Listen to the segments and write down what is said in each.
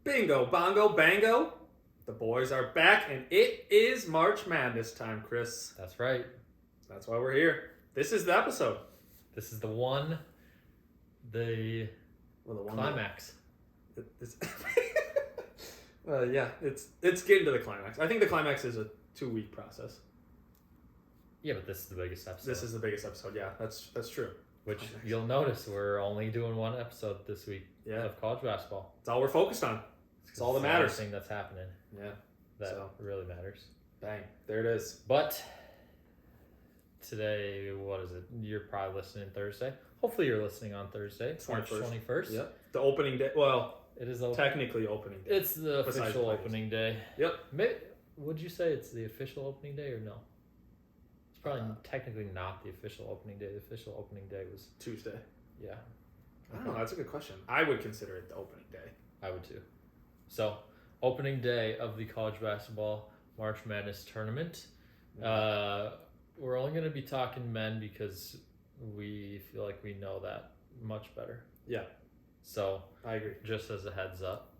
Bingo, bongo, bango. The boys are back, and it is March Madness time, Chris. That's right. That's why we're here. This is the episode. This is the climax. It's getting to the climax. I think the climax is a 2-week process. Yeah, but this is the biggest episode. This is the biggest episode. Yeah, that's true. Which you'll notice we're only doing one episode this week of college basketball. It's all we're focused on. It's all that matters. Everything that's happening. Yeah. That really matters. Bang. There it is. But today, what is it? You're probably listening Thursday. Hopefully you're listening on Thursday, March 21st. Yep. The opening day. Well, it is technically opening day. It's the official opening day. Yep. Would you say it's the official opening day or no? It's probably technically not the official opening day. The official opening day was Tuesday. Yeah. I don't know. That's a good question. I would consider it the opening day. I would too. So, opening day of the college basketball March Madness tournament. We're only going to be talking men because we feel like we know that much better. Yeah. So, I agree. Just as a heads up.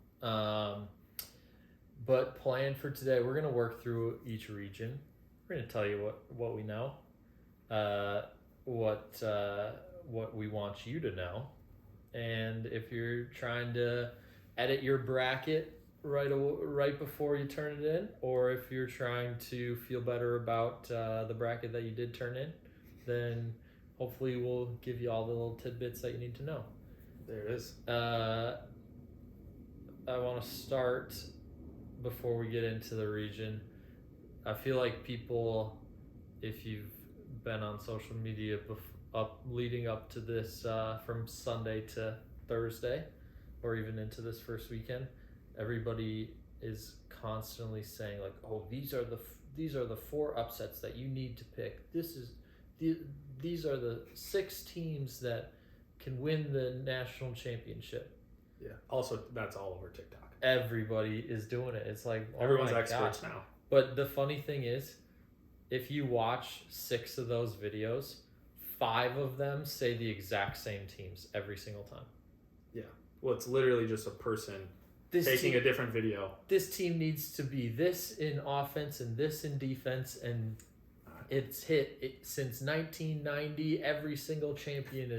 But plan for today, we're going to work through each region. We're going to tell you what we know, what we want you to know, and if you're trying to edit your bracket right before you turn it in, or if you're trying to feel better about the bracket that you did turn in, then hopefully we'll give you all the little tidbits that you need to know. There it is. I want to start before we get into the region. I feel like people, if you've been on social media leading up to this from Sunday to Thursday, or even into this first weekend, everybody is constantly saying like, "Oh, these are the 4 upsets that you need to pick. These are the 6 teams that can win the national championship." Yeah. Also, that's all over TikTok. Everybody is doing it. It's like everyone's experts now. But the funny thing is, if you watch 6 of those videos, 5 of them say the exact same teams every single time. Yeah. Well, it's literally just a person taking a different video. This team needs to be this in offense and this in defense, and it's since 1990. Every single champion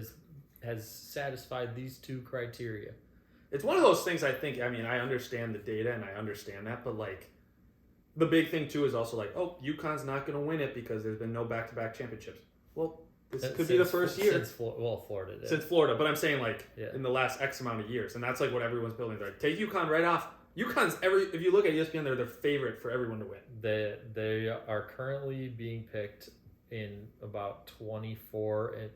has satisfied these 2 criteria. It's one of those things. I think. I mean, I understand the data and I understand that, but like, the big thing too is also like, oh, UConn's not going to win it because there's been no back-to-back championships. Well, this could be the first year since Florida did. Since Florida, but I'm saying like in the last X amount of years, and that's like what everyone's building. They're like, take UConn right off. UConn's if you look at ESPN, they're the favorite for everyone to win. They are currently being picked in about 24% of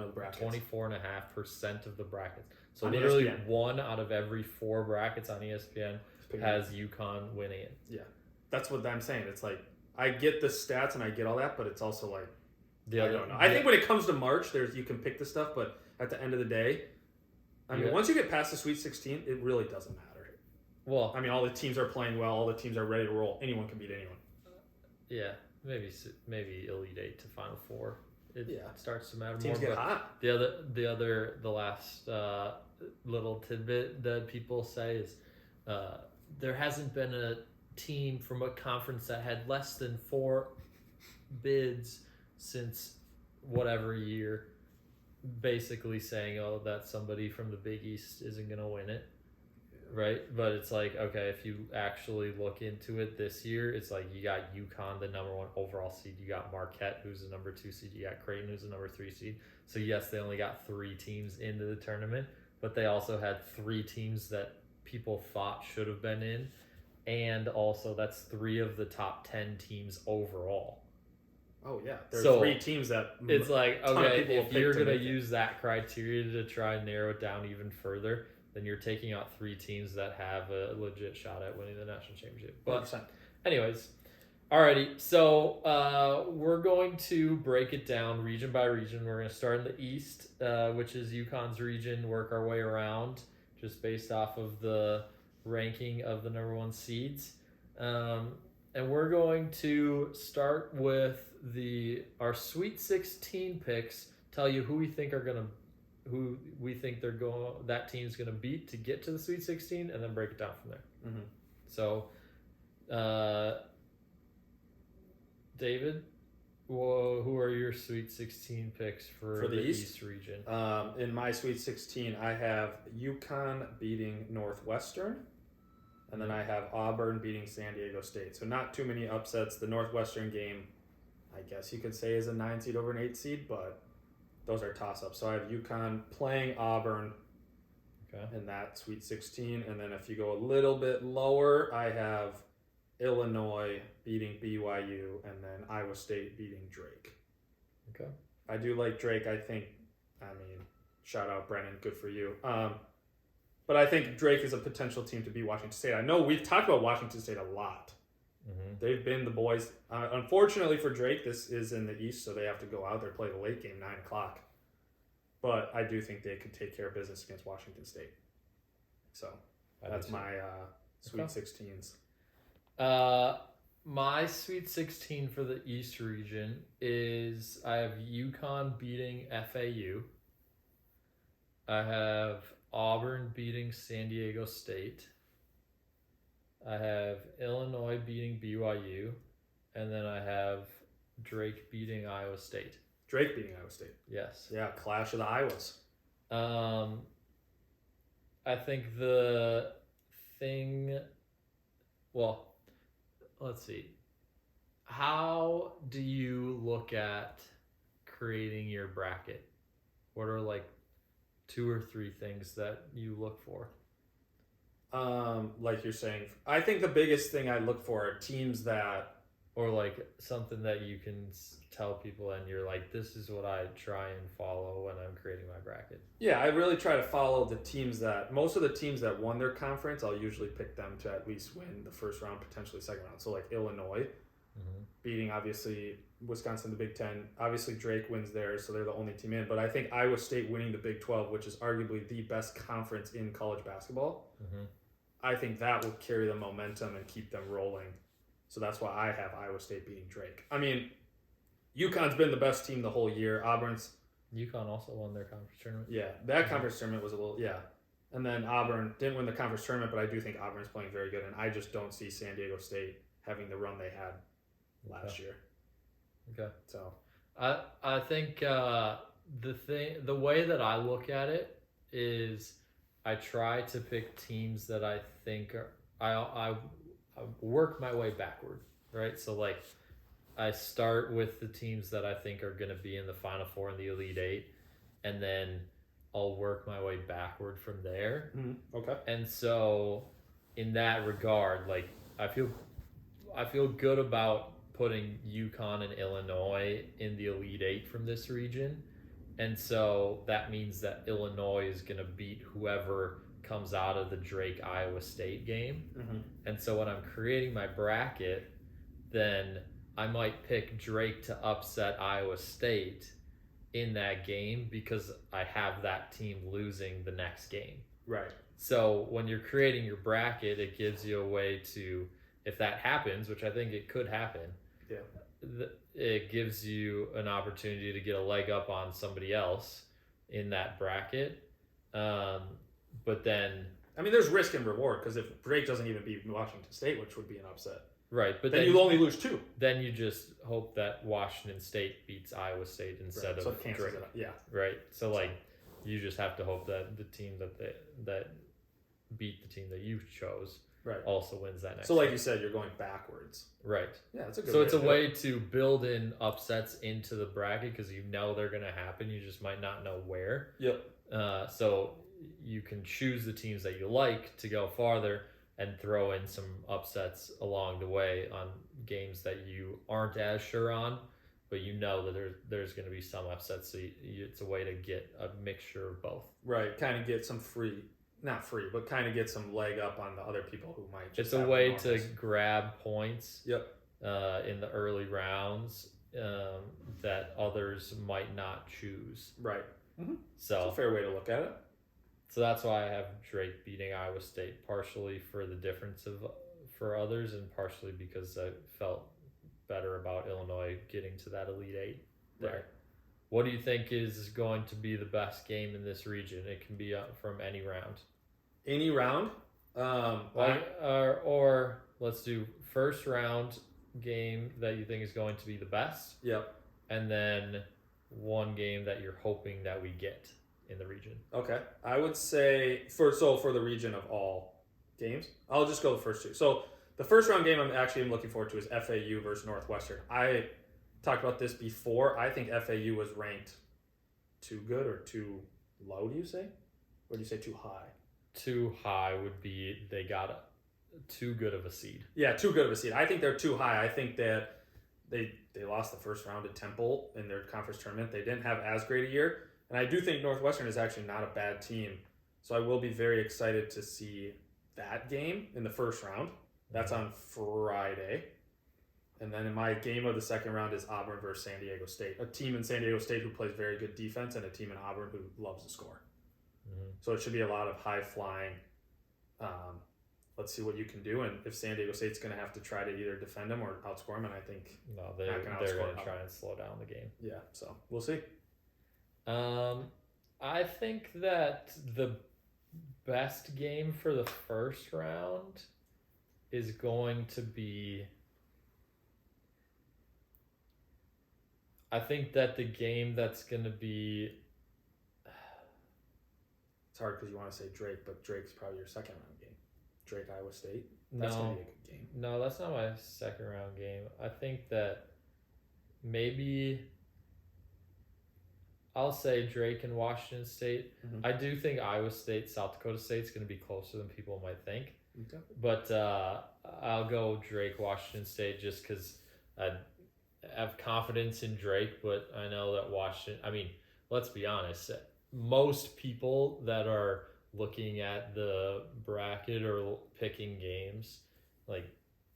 the brackets. 24.5% of the brackets. So on literally ESPN. 1 out of every 4 brackets on ESPN has UConn winning it. Yeah, that's what I'm saying. It's like, I get the stats and I get all that, but it's also like, I don't know. I think when it comes to March, you can pick the stuff, but at the end of the day, I mean, once you get past the Sweet 16, it really doesn't matter. Well, I mean, all the teams are playing well. All the teams are ready to roll. Anyone can beat anyone. Yeah, maybe Elite 8 to Final 4. It starts to matter teams more. Get hot. The last little tidbit that people say is there hasn't been a team from a conference that had less than 4 bids since whatever year, basically saying, oh, that somebody from the Big East isn't going to win it, right? But it's like, okay, if you actually look into it this year, it's like you got UConn, the number 1 overall seed, you got Marquette, who's the number 2 seed, you got Creighton, who's the number 3 seed. So yes, they only got 3 teams into the tournament, but they also had 3 teams that people thought should have been in, and also that's 3 of the top 10 teams overall. Oh yeah, there's 3 teams that it's like, okay, if you're gonna use that criteria to try and narrow it down even further, then you're taking out 3 teams that have a legit shot at winning the national championship. But 100%. Anyways, alrighty, so we're going to break it down region by region. We're going to start in the East, which is UConn's region, work our way around just based off of the ranking of the number 1 seeds. And we're going to start with our Sweet 16 picks, tell you who we think are going to who we think that team's going to beat to get to the Sweet 16, and then break it down from there. Mm-hmm. So, David, who are your Sweet 16 picks for the East region? In my Sweet 16, I have UConn beating Northwestern, and then I have Auburn beating San Diego State. So not too many upsets. The Northwestern game, I guess you could say, is a 9 seed over an 8 seed, but those are toss-ups. So I have UConn playing Auburn in that Sweet 16. And then if you go a little bit lower, I have Illinois beating BYU, and then Iowa State beating Drake. Okay. I do like Drake. I mean, shout out Brennan, good for you. But I think Drake is a potential team to beat Washington State. I know we've talked about Washington State a lot. Mm-hmm. They've been the boys. Unfortunately for Drake, this is in the East, so they have to go out there, play the late game, 9 o'clock. But I do think they could take care of business against Washington State. So that's my Sweet 16s. My Sweet 16 for the East region is I have UConn beating FAU. I have Auburn beating San Diego State. I have Illinois beating BYU. And then I have Drake beating Iowa State. Drake beating Iowa State. Yes. Yeah, clash of the Iowas. I think the thing... Well, let's see. How do you look at creating your bracket? What are like 2 or 3 things that you look for? Like you're saying, I think the biggest thing I look for are teams that... Or like something that you can tell people and you're like, this is what I try and follow when I'm creating my bracket. Yeah, I really try to follow the teams that... Most of the teams that won their conference, I'll usually pick them to at least win the first round, potentially second round. So like Illinois, beating obviously Wisconsin in the Big Ten. Obviously Drake wins there, so they're the only team in. But I think Iowa State winning the Big 12, which is arguably the best conference in college basketball, I think that will carry the momentum and keep them rolling. So that's why I have Iowa State beating Drake. I mean, UConn's been the best team the whole year. UConn also won their conference tournament. Yeah, that conference tournament was a little, And then Auburn didn't win the conference tournament, but I do think Auburn's playing very good, and I just don't see San Diego State having the run they had last year. Okay. So I think the way that I look at it is I try to pick teams that I think I work my way backward, right? So like I start with the teams that I think are going to be in the Final Four and the Elite Eight, and then I'll work my way backward from there. Okay. And so in that regard, like I feel good about putting UConn and Illinois in the Elite Eight from this region. And so that means that Illinois is going to beat whoever comes out of the Drake Iowa State game. And so when I'm creating my bracket, then I might pick Drake to upset Iowa State in that game because I have that team losing the next game. Right. So when you're creating your bracket, it gives you a way to, if that happens, which I think it could happen, it gives you an opportunity to get a leg up on somebody else in that bracket. But then... I mean, there's risk and reward, because if Drake doesn't even beat Washington State, which would be an upset. Right, but then you only lose 2. Then you just hope that Washington State beats Iowa State instead of Drake. Yeah. Right. So like you just have to hope that the team that beat the team that you chose also wins that next. So like you said, you're going backwards. Right. Yeah, that's a good. So it's a way to build in upsets into the bracket because you know they're going to happen. You just might not know where. Yep. So you can choose the teams that you like to go farther and throw in some upsets along the way on games that you aren't as sure on, but you know that there's going to be some upsets. So it's a way to get a mixture of both. Right, kind of get some not free, but kind of get some leg up on the other people who might just It's a way to grab points in the early rounds that others might not choose. Right. So it's a fair way to look at it. So that's why I have Drake beating Iowa State, partially for the difference for others and partially because I felt better about Illinois getting to that Elite Eight there. What do you think is going to be the best game in this region? It can be from any round. Any round? Or let's do first round game that you think is going to be the best. Yep. And then one game that you're hoping that we get in the region. Okay. I would say for the region of all games, I'll just go the first two. So the first round game I'm looking forward to is FAU versus Northwestern. I talked about this before. I think FAU was ranked too good or too low, do you say? Or do you say too high? Too high would be they got too good of a seed. Yeah, too good of a seed. I think they're too high. I think that they lost the first round to Temple in their conference tournament. They didn't have as great a year. And I do think Northwestern is actually not a bad team. So I will be very excited to see that game in the first round. That's on Friday. And then in my game of the second round is Auburn versus San Diego State. A team in San Diego State who plays very good defense and a team in Auburn who loves to score. Mm-hmm. So it should be a lot of high-flying. Let's see what you can do. And if San Diego State's going to have to try to either defend them or outscore them, and I think they're going to try and slow down the game. Yeah, so we'll see. I think that the best game for the first round is going to be... I think that the game that's going to be... It's hard because you want to say Drake, but Drake's probably your second round game. Drake, Iowa State. That's going to be a good game. No, that's not my second round game. I think that maybe I'll say Drake and Washington State. Mm-hmm. I do think Iowa State, South Dakota State's going to be closer than people might think. Okay. But I'll go Drake, Washington State just because I have confidence in Drake, but I know that Washington... I mean, let's be honest. Most people that are looking at the bracket or picking games, like,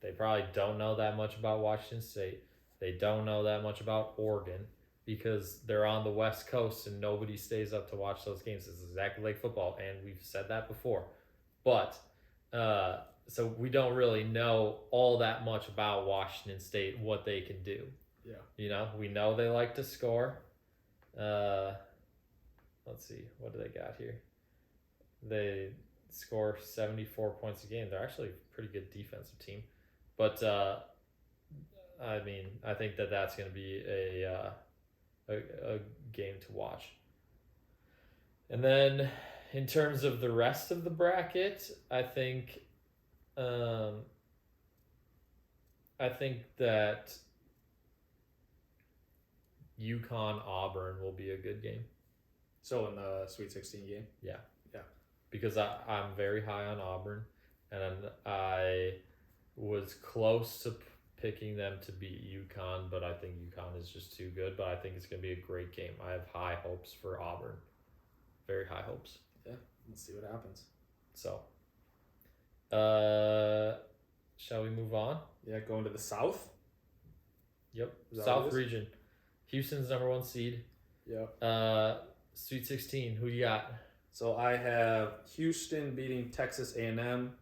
they probably don't know that much about Washington State. They don't know that much about Oregon because they're on the West Coast and nobody stays up to watch those games. It's exactly like football, and we've said that before. But, so we don't really know all that much about Washington State, what they can do. Yeah. You know, we know they like to score. Let's see, what do they got here? They score 74 points a game. They're actually a pretty good defensive team. But, I mean, I think that that's going to be a game to watch. And then in terms of the rest of the bracket, I think that UConn Auburn will be a good game. So in the Sweet 16 game? Yeah. Because I'm very high on Auburn, and I was close to picking them to beat UConn, but I think UConn is just too good. But I think it's going to be a great game. I have high hopes for Auburn. Very high hopes. Yeah, let's see what happens. So, shall we move on? Yeah, going to the South? Yep, South region. Houston's number 1 seed. Yep. Sweet 16, who you got? So I have Houston beating Texas A&M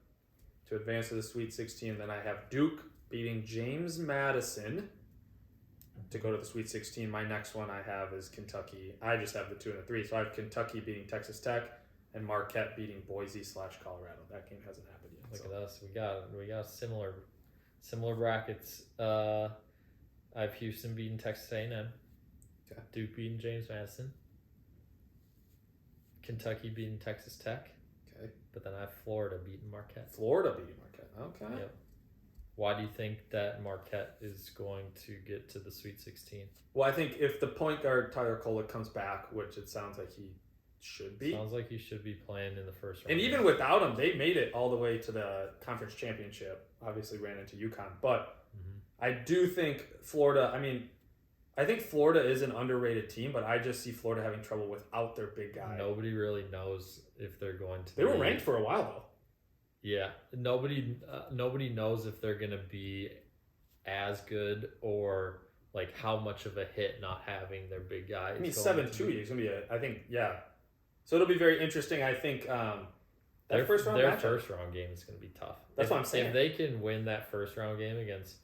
to advance to the Sweet 16. Then I have Duke beating James Madison to go to the Sweet 16. My next one I have is Kentucky. I just have the 2 and the 3. So I have Kentucky beating Texas Tech and Marquette beating Boise/Colorado. That game hasn't happened yet. Look at us. We got similar brackets. I have Houston beating Texas A&M. Okay. Duke beating James Madison. Kentucky beating Texas Tech. Okay. But then I have Florida beating Marquette. Florida beating Marquette. Okay. Yep. Why do you think that Marquette is going to get to the Sweet 16? Well, I think if the point guard Tyler Kolek comes back, which it sounds like he should be. Sounds like he should be playing in the first round. And even without him, they made it all the way to the conference championship. Obviously ran into UConn. But I do think Florida, I think Florida is an underrated team, but I just see Florida having trouble without their big guy. Nobody really knows if they're going to. They were ranked for a while, though. Yeah, nobody knows if they're going to be as good or like how much of a hit not having their big guy. 7-2. He's going to be I think, yeah. So it'll be very interesting. I think their first round game is going to be tough. That's what I'm saying. If they can win that first round game against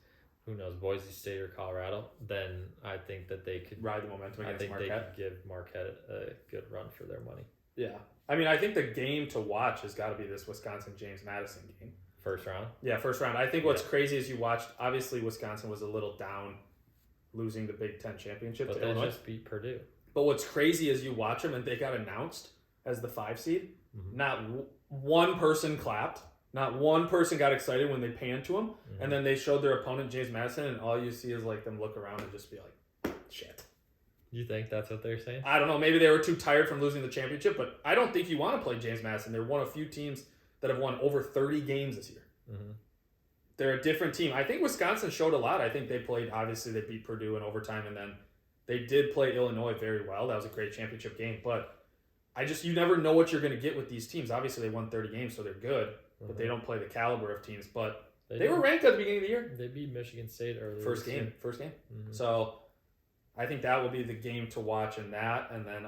who knows, Boise State or Colorado, then I think that they could ride the momentum I against think Marquette. they could give Marquette a good run for their money. Yeah. I mean, I think the game to watch has got to be this Wisconsin-James Madison game. First round? Yeah, first round. I think what's crazy is you watched, obviously Wisconsin was a little down losing the Big Ten championship But to they Illinois. just beat Purdue. But what's crazy is you watch them and they got announced as the 5 seed. Mm-hmm. Not one person clapped. Not one person got excited when they panned to them. Mm-hmm. And then they showed their opponent, James Madison, and all you see is like them look around and just be like, shit. You think that's what they're saying? I don't know. Maybe they were too tired from losing the championship, but I don't think you want to play James Madison. They're one of few teams that have won over 30 games this year. Mm-hmm. They're a different team. I think Wisconsin showed a lot. I think they played, obviously, they beat Purdue in overtime, and then they did play Illinois very well. That was a great championship game, but you never know what you're going to get with these teams. Obviously, they won 30 games, so they're good, but they don't play the caliber of teams. But they were ranked at the beginning of the year. They beat Michigan State earlier. First game. Mm-hmm. So I think that will be the game to watch in that. And then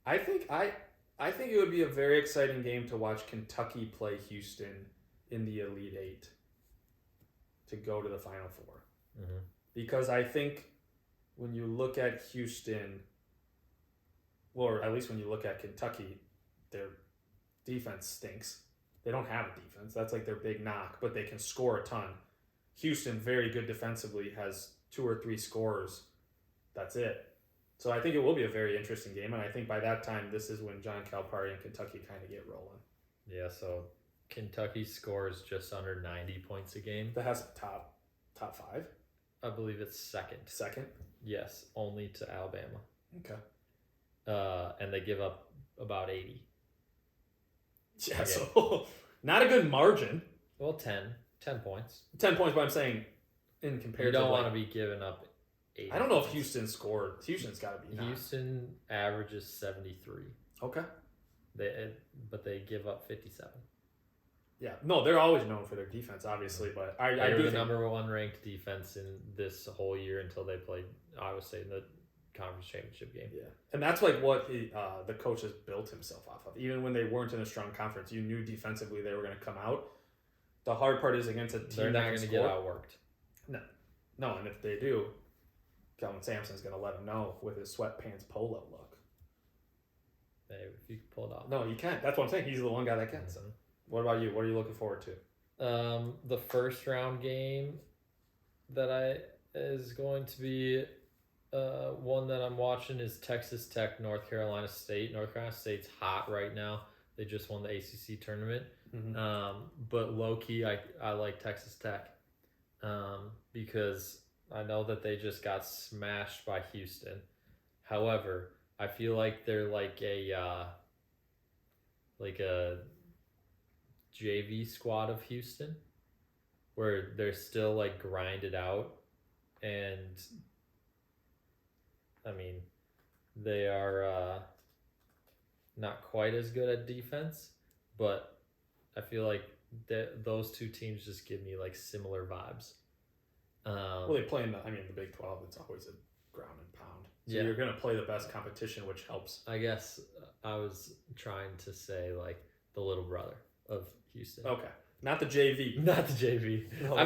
I think it would be a very exciting game to watch Kentucky play Houston in the Elite Eight to go to the Final Four. Mm-hmm. Because I think when you look at Houston, or at least when you look at Kentucky, their defense stinks. They don't have a defense. That's like their big knock, but they can score a ton. Houston, very good defensively, has 2 or 3 scorers. That's it. So I think it will be a very interesting game, and I think by that time, this is when John Calipari and Kentucky kind of get rolling. Yeah, so Kentucky scores just under 90 points a game. That has top 5? I believe it's second. Second? Yes, only to Alabama. Okay. And they give up about 80. Yeah, okay. So not a good margin. Well, 10 points. 10 points, but I'm saying in comparison You don't want to be giving up 80. I don't know if Houston scored. Houston's got to be 9. Houston averages 73. Okay. But they give up 57. Yeah. No, they're always known for their defense, obviously, but I they do were the think number 1 ranked defense in this whole year until they played, I would say, in the conference championship game. Yeah. And that's like what the coach has built himself off of. Even when they weren't in a strong conference, you knew defensively they were going to come out. The hard part is against a team they're not going to get outworked. No, and if they do, Kelvin Sampson's going to let them know with his sweatpants polo look. Hey, if you can pull it off. No, you can't. That's what I'm saying. He's the one guy that can. Mm-hmm. So. What about you? What are you looking forward to? The first round game that is going to be one that I'm watching is Texas Tech, North Carolina State. North Carolina State's hot right now. They just won the ACC tournament. Mm-hmm. But low-key, I like Texas Tech because I know that they just got smashed by Houston. However, I feel like they're like a JV squad of Houston where they're still like grinded out, and I mean they are not quite as good at defense, but I feel like those two teams just give me like similar vibes. Well, they play in the Big 12. It's always a ground and pound. So yeah. You're going to play the best competition, which helps. I guess I was trying to say like the little brother of Houston. Okay, not the JV. Not the JV. No, I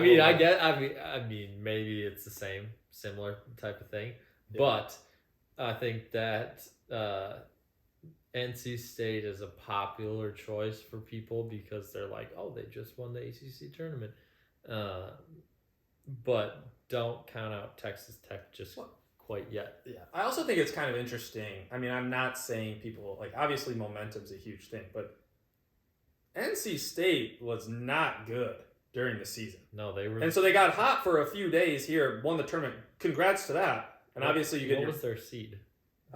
mean, maybe it's the similar type of thing, yeah. But I think that NC State is a popular choice for people because they're like, oh, they just won the ACC tournament, but don't count out Texas Tech just quite yet. Yeah, I also think it's kind of interesting. I mean, I'm not saying people like obviously momentum's a huge thing, but NC State was not good during the season. No, they were. And so they got hot for a few days here, won the tournament. Congrats to that. And obviously you get What was their seed?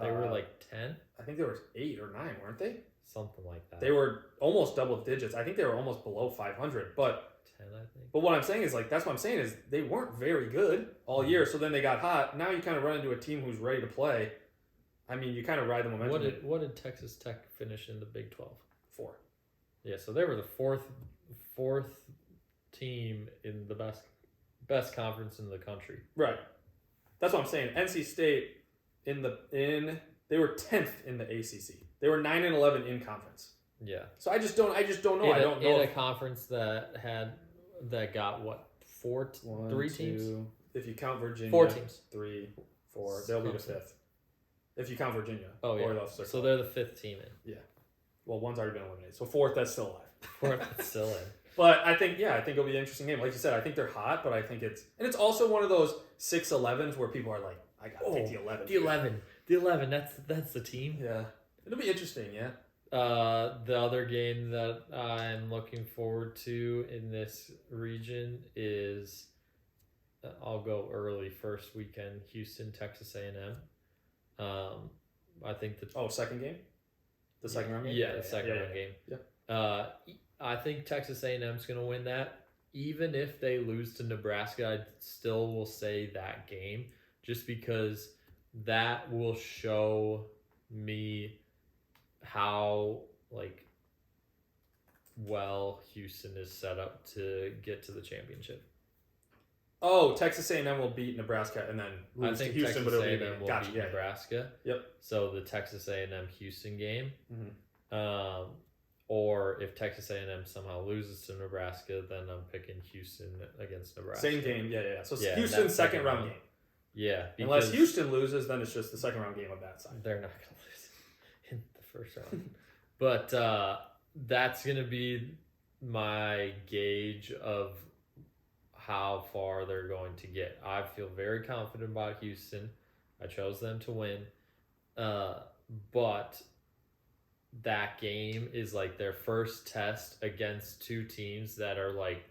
They were like 10? I think there was 8 or 9, weren't they? Something like that. They were almost double digits. I think they were almost below 500, but 10, I think. But what I'm saying is that's what I'm saying is they weren't very good all year. So then they got hot. Now you kind of run into a team who's ready to play. I mean, you kind of ride the momentum. What did Texas Tech finish in the Big 12? 4. Yeah, so they were the fourth team in the best conference in the country. Right. That's what I'm saying. NC State they were 10th in the ACC. They were 9-11 in conference. Yeah. So I just don't know. I don't know in a conference that got three teams. If you count Virginia, 4 teams. 3, 4. They'll be the 5th. If you count Virginia. Oh yeah. So they're the 5th team in. Yeah. Well, one's already been eliminated. So 4th, that's still alive. 4th, that's still in. But I think it'll be an interesting game. Like you said, I think they're hot, but I think it's also one of those 6-11s where people are like, I gotta take the 11. The 11. That's the team. Yeah. It'll be interesting. Yeah. The other game that I'm looking forward to in this region is, I'll go early first weekend, Houston, Texas A&M. I think second game? The second round game? Yeah, the second round game. Yeah. I think Texas A&M is going to win that. Even if they lose to Nebraska, I still will say that game, just because that will show me how well Houston is set up to get to the championship. Oh, Texas A&M will beat Nebraska and then lose to Houston, Texas but A&M will beat Nebraska. Yep. So the Texas A&M Houston game. Mm-hmm. Or if Texas A&M somehow loses to Nebraska, then I'm picking Houston against Nebraska. Same game, yeah. So Houston's second round game. Yeah. Unless Houston loses, then it's just the second round game of that side. They're not going to lose in the first round. But that's going to be my gauge of how far they're going to get. I feel very confident about Houston. I chose them to win. But that game is like their first test against 2 teams that are like,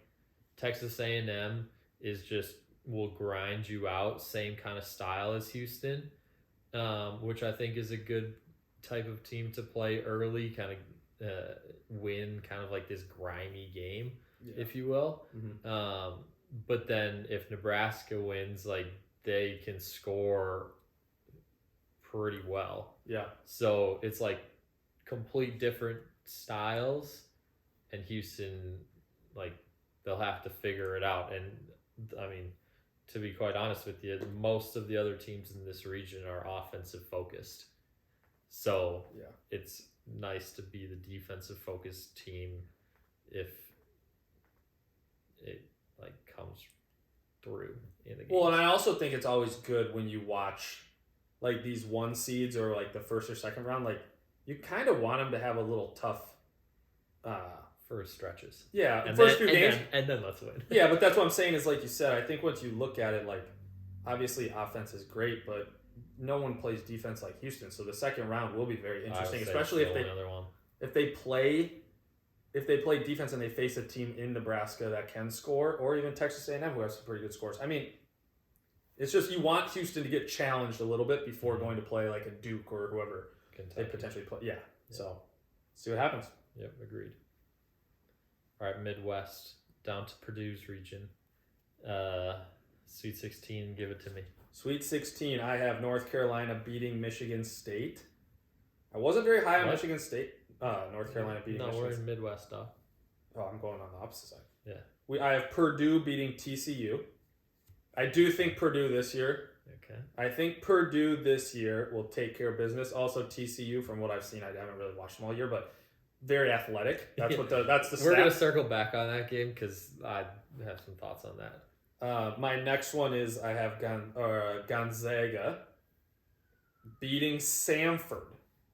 Texas A&M is just will grind you out, same kind of style as Houston, which I think is a good type of team to play early, kind of win kind of like this grimy game, if you will. Mm-hmm. But then if Nebraska wins, like they can score pretty well. Yeah. So it's like complete different styles, and Houston, like, they'll have to figure it out. And I mean, to be quite honest with you, most of the other teams in this region are offensive focused. So it's nice to be the defensive focused team if it like comes through in the game. Well, and I also think it's always good when you watch like these 1 seeds or like the first or second round, like you kind of want them to have a little tough first stretches. Yeah, and first few games. And then let's win. Yeah, but that's what I'm saying is, like you said, I think once you look at it, like, obviously offense is great, but no one plays defense like Houston. So the second round will be very interesting, especially if they play defense and they face a team in Nebraska that can score, or even Texas A&M who has some pretty good scores. I mean, it's just you want Houston to get challenged a little bit before going to play like a Duke or whoever Kentucky. They potentially play. Yeah. So see what happens. Yep, agreed. All right, Midwest down to Purdue's region. Sweet 16, give it to me. Sweet 16, I have North Carolina beating Michigan State. I wasn't very high on Michigan State. North Carolina beating Michigan State. No, we're in Midwest, dog. Oh, I'm going on the opposite side. Yeah. I have Purdue beating TCU. I do think Purdue this year. Okay. I think Purdue this year will take care of business. Also, TCU, from what I've seen, I haven't really watched them all year, but very athletic. That's what that's the. We're gonna circle back on that game because I have some thoughts on that. My next one is I have Gonzaga beating Samford.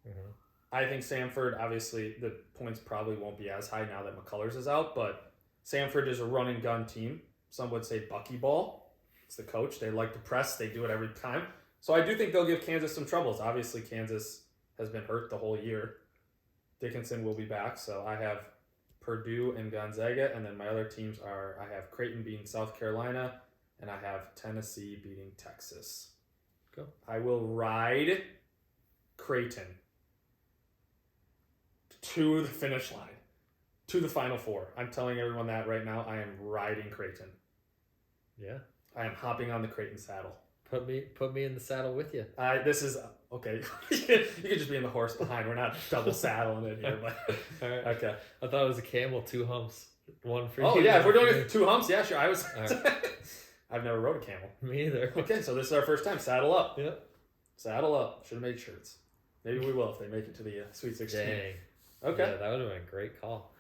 Mm-hmm. I think Samford, obviously, the points probably won't be as high now that McCullers is out, but Samford is a run and gun team. Some would say buckyball. It's the coach. They like to press. They do it every time. So I do think they'll give Kansas some troubles. Obviously, Kansas has been hurt the whole year. Dickinson will be back. So I have Purdue and Gonzaga. And then my other teams are, I have Creighton beating South Carolina. And I have Tennessee beating Texas. Go. I will ride Creighton to the finish line. To the Final Four. I'm telling everyone that right now. I am riding Creighton. Yeah. I am hopping on the Creighton saddle. Put me in the saddle with you. This is okay. You could just be in the horse behind. We're not double saddling it here, but all right. Okay. I thought it was a camel, 2 humps, one for you. Oh yeah, if we're doing it 2 humps, yeah, sure. I was. Right. I've never rode a camel. Me either. Okay, so this is our first time. Saddle up. Yep. Saddle up. Should have made shirts. Maybe we will if they make it to the Sweet 16. Dang. Okay. Yeah, that would have been a great call.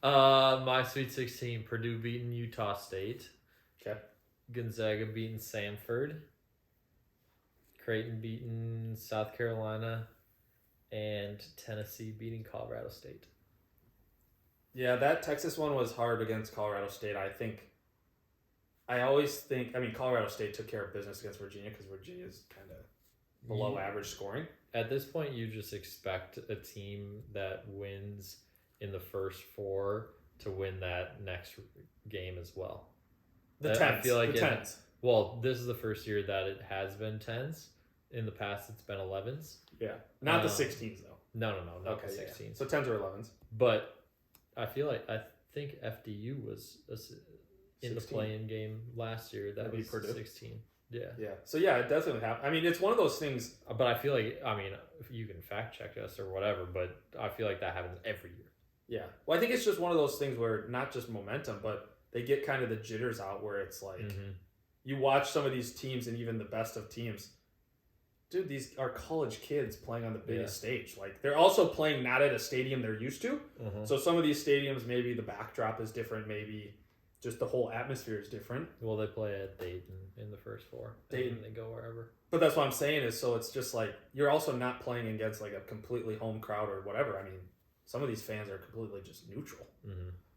My Sweet 16, Purdue beating Utah State. Okay. Gonzaga beating Samford. Creighton beating South Carolina. And Tennessee beating Colorado State. Yeah, that Texas one was hard against Colorado State. I always think, Colorado State took care of business against Virginia because Virginia's kind of below average scoring. At this point, you just expect a team that wins in the first 4 to win that next game as well. I feel like the 10s. Well, this is the first year that it has been 10s. In the past, it's been 11s. Yeah. Not the 16s, though. No, not the 16s. Yeah. So 10s or 11s. But I think FDU was in 16. The play-in game last year. That was Purdue? 16. Yeah. Yeah. So, yeah, it definitely happened. It's one of those things. But I feel like, you can fact check us or whatever, but I feel like that happens every year. Yeah. Well, I think it's just one of those things where not just momentum, but they get kind of the jitters out where it's like you watch some of these teams and even the best of teams. Dude, these are college kids playing on the biggest stage. Like, they're also playing not at a stadium they're used to. So some of these stadiums, maybe the backdrop is different. Maybe just the whole atmosphere is different. Well, they play at Dayton in the first 4. Dayton, they go wherever. But that's what I'm saying is, so it's just like, you're also not playing against like a completely home crowd or whatever. Some of these fans are completely just neutral.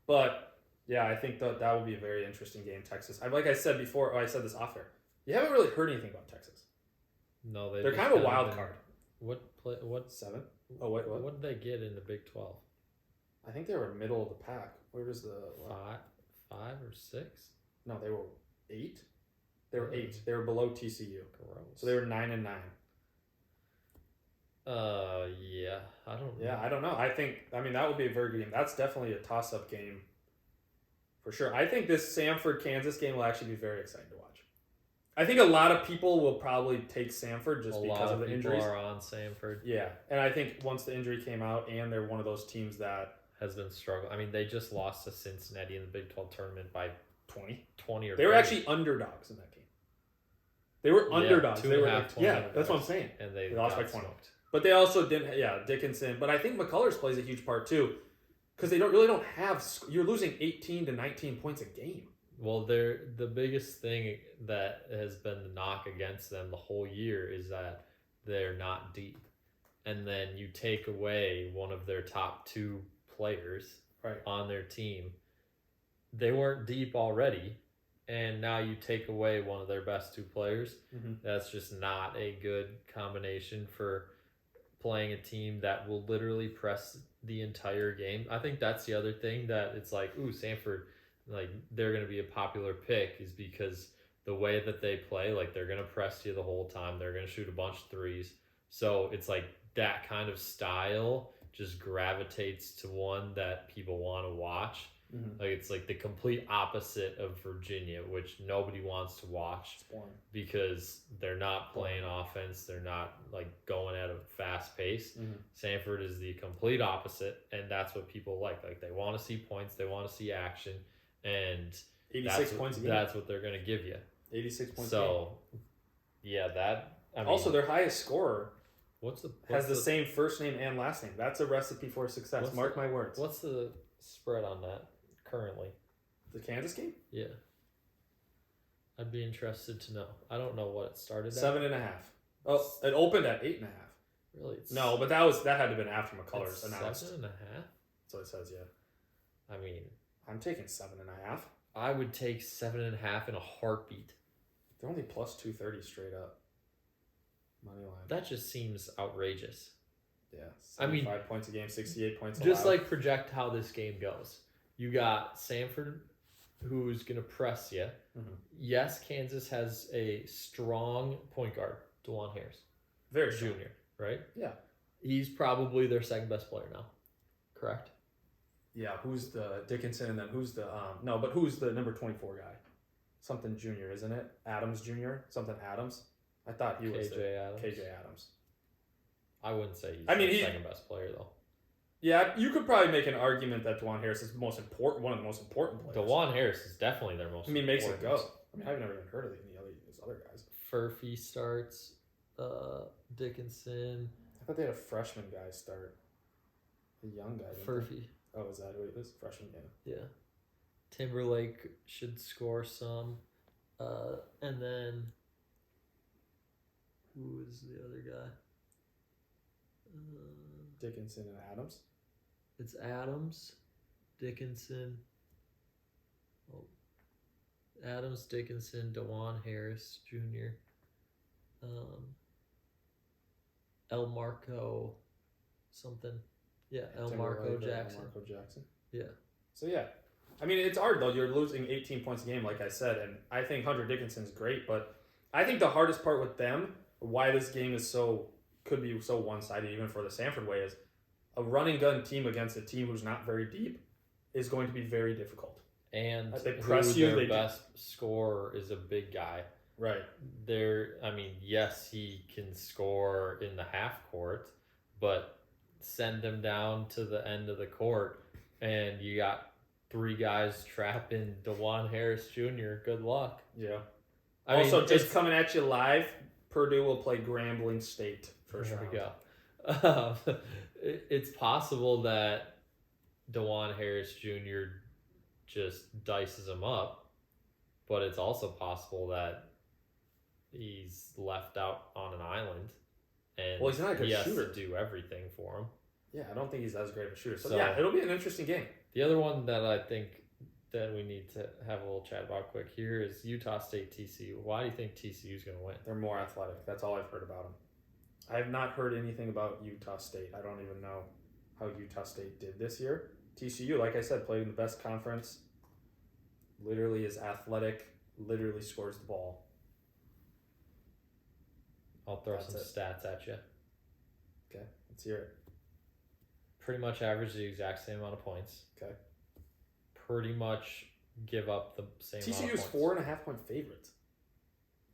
But, yeah, I think that would be a very interesting game, Texas. Like I said before, I said this off air. You haven't really heard anything about Texas. No, they're kind of a wild card. What 7? Oh wait, what? What did they get in the Big 12? I think they were middle of the pack. Where was the 5 or 6? No, they were 8. They were 8. They were below TCU. Gross. So they were 9-9. Yeah, I don't know. Yeah, I don't know. I think that would be a very good game. That's definitely a toss-up game for sure. I think this Samford Kansas game will actually be very exciting to watch. I think a lot of people will probably take Samford just because of the injuries. A lot of people are on Samford. Yeah, and I think once the injury came out, and they're one of those teams that has been struggling. They just lost to Cincinnati in the Big 12 tournament by 20 or they were 30. Actually underdogs in that game. They were underdogs. They were that's what I'm saying. And they lost by 20. Smoked. But they also didn't. Dickinson. But I think McCullers plays a huge part too, because they don't have. You're losing 18 to 19 points a game. Well, the biggest thing that has been the knock against them the whole year is that they're not deep. And then you take away one of their top 2 players on their team. They weren't deep already, and now you take away one of their best 2 players. That's just not a good combination for playing a team that will literally press the entire game. I think that's the other thing that it's like, ooh, Samford, like, they're going to be a popular pick is because the way that they play, like, they're going to press you the whole time. They're going to shoot a bunch of threes. So it's like that kind of style just gravitates to one that people want to watch. Like, it's like the complete opposite of Virginia, which nobody wants to watch because they're not playing offense. They're not like going at a fast pace. Samford is the complete opposite, and that's what people like. Like, they want to see points. They want to see action. And 86 points a game. That's what they're going to give you. 86 points a game. Yeah, that... also, their highest scorer has the same first name and last name. That's a recipe for success. Mark my words. What's the spread on that currently? The Kansas game? Yeah. I'd be interested to know. I don't know what it started at. 7.5. Oh, it opened at 8.5. Really? No, but that had to have been after McCullers announced. 7.5? That's what it says, yeah. I'm taking 7.5. I would take 7.5 in a heartbeat. They're only plus 230 straight up. Money line. That just seems outrageous. Yeah. 75 points a game, 68 points allowed. Just like project how this game goes. You got Samford, who's going to press you. Yes, Kansas has a strong point guard, DeJuan Harris. Very strong. Junior, right? Yeah. He's probably their second best player now. Correct? Yeah, who's the Dickinson, and then who's the who's the number 24 guy? Something Junior, isn't it? Adams Jr. Something Adams. I thought he was KJ Adams. I wouldn't say he's the second best player though. Yeah, you could probably make an argument that DeJuan Harris is one of the most important players. DeJuan Harris is definitely their most. Makes it go. I've never even heard of any of these other guys. Furphy starts. Dickinson. I thought they had a freshman guy start. A young guy. Furphy. Oh, is that who it is? Freshman, yeah. Yeah. Timberlake should score some. And then who is the other guy? Dickinson and Adams. It's Adams, Dickinson. Oh, Adams, Dickinson, DeJuan Harris Jr. El Marco, something. Yeah, El Marco Jackson. El Marco Jackson. Yeah. So yeah, I mean it's hard though. You're losing 18 points a game, like I said, and I think Hunter Dickinson's great, but I think the hardest part with them, why this game is could be so one-sided even for the Sanford way, is a running gun team against a team who's not very deep is going to be very difficult. And they press you. Their best scorer is a big guy. Right. Yes, he can score in the half court, but send him down to the end of the court, and you got 3 guys trapping DeJuan Harris Jr. Good luck. Yeah. Just coming at you live, Purdue will play Grambling State first round. There we go. It's possible that DeJuan Harris Jr. just dices him up, but it's also possible that he's left out on an island and he's not a good shooter. Has to do everything for him. Yeah, I don't think he's as great of a shooter. So yeah, it'll be an interesting game. The other one that I think that we need to have a little chat about quick here is Utah State TCU. Why do you think TCU is going to win? They're more athletic. That's all I've heard about them. I have not heard anything about Utah State. I don't even know how Utah State did this year. TCU, like I said, played in the best conference. Literally is athletic. Literally scores the ball. I'll throw some stats at you. Okay, let's hear it. Pretty much average the exact same amount of points. Okay. Pretty much give up the same TCU amount is 4.5-point favorites.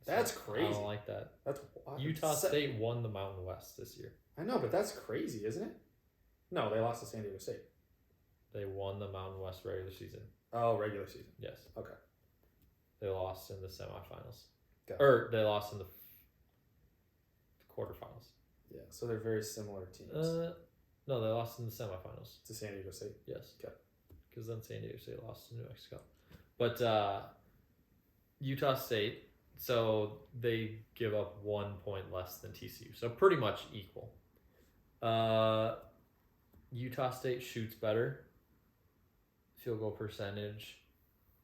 That's crazy. I don't like that. That's Utah State won the Mountain West this year. I know, but that's crazy, isn't it? No, they lost to San Diego State. They won the Mountain West regular season. Oh, regular season. Yes. Okay. They lost in the semifinals. Okay. Or they lost in the quarterfinals. Yeah, so they're very similar teams. No, they lost in the semifinals. To San Diego State? Yes. Okay. Because then San Diego State lost to New Mexico. But Utah State, so they give up 1 point less than TCU. So pretty much equal. Utah State shoots better. Field goal percentage.